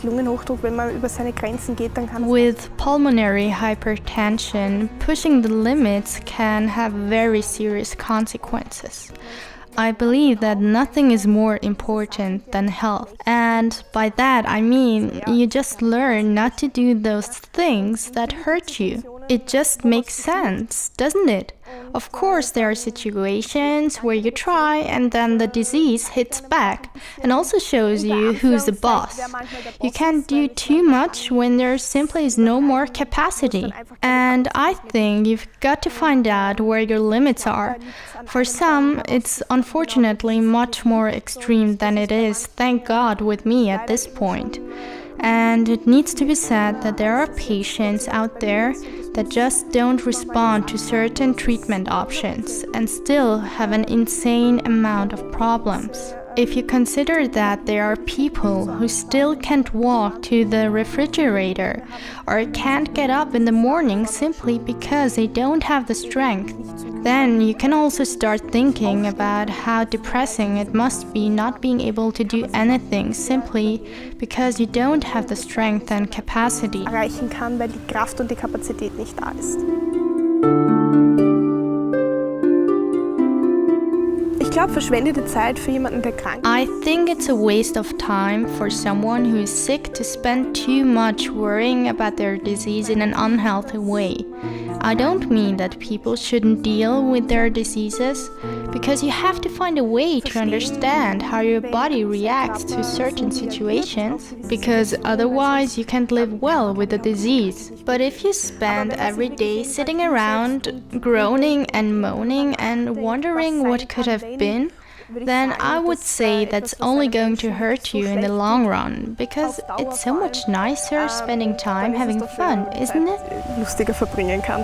mit Lungenhochdruck, wenn man über seine Grenzen geht, dann kann With pulmonary hypertension, pushing the limits can have very serious consequences. I believe that nothing is more important than health. And by that I mean you just learn not to do those things that hurt you. It just makes sense, doesn't it? Of course, there are situations where you try and then the disease hits back and also shows you who's the boss. You can't do too much when there simply is no more capacity. And I think you've got to find out where your limits are. For some, it's unfortunately much more extreme than it is, thank God, with me at this point. And it needs to be said that there are patients out there that just don't respond to certain treatment options and still have an insane amount of problems. If you consider that there are people who still can't walk to the refrigerator or can't get up in the morning simply because they don't have the strength, then you can also start thinking about how depressing it must be not being able to do anything simply because you don't have the strength and capacity. Erreichen kann, weil die Kraft und die Kapazität nicht da ist. Ich glaube, verschwendete Zeit für jemanden, der krank ist. I think it's a waste of time for someone who is sick to spend too much worrying about their disease in an unhealthy way. I don't mean that people shouldn't deal with their diseases, because you have to find a way to understand how your body reacts to certain situations, because otherwise you can't live well with the disease. But if you spend every day sitting around, groaning and moaning and wondering what could have been, then I would say that's only going to hurt you in the long run, because it's so much nicer spending time having fun, isn't it? Lustiger verbringen kann.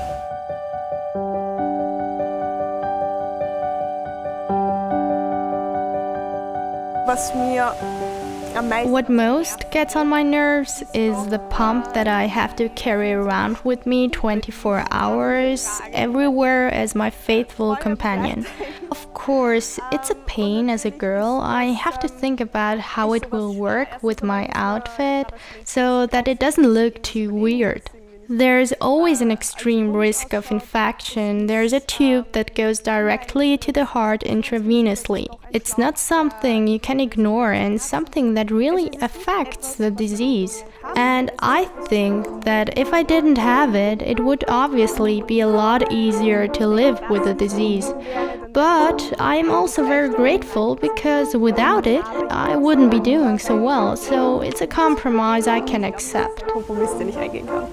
What most gets on my nerves is the pump that I have to carry around with me 24 hours everywhere as my faithful companion. Of course, it's a pain as a girl. I have to think about how it will work with my outfit so that it doesn't look too weird. There's always an extreme risk of infection. There's a tube that goes directly to the heart intravenously. It's not something you can ignore and something that really affects the disease. And I think that if I didn't have it, it would obviously be a lot easier to live with the disease. But I am also very grateful because without it, I wouldn't be doing so well. So it's a compromise I can accept. Kompromiss, den ich eingehen kann.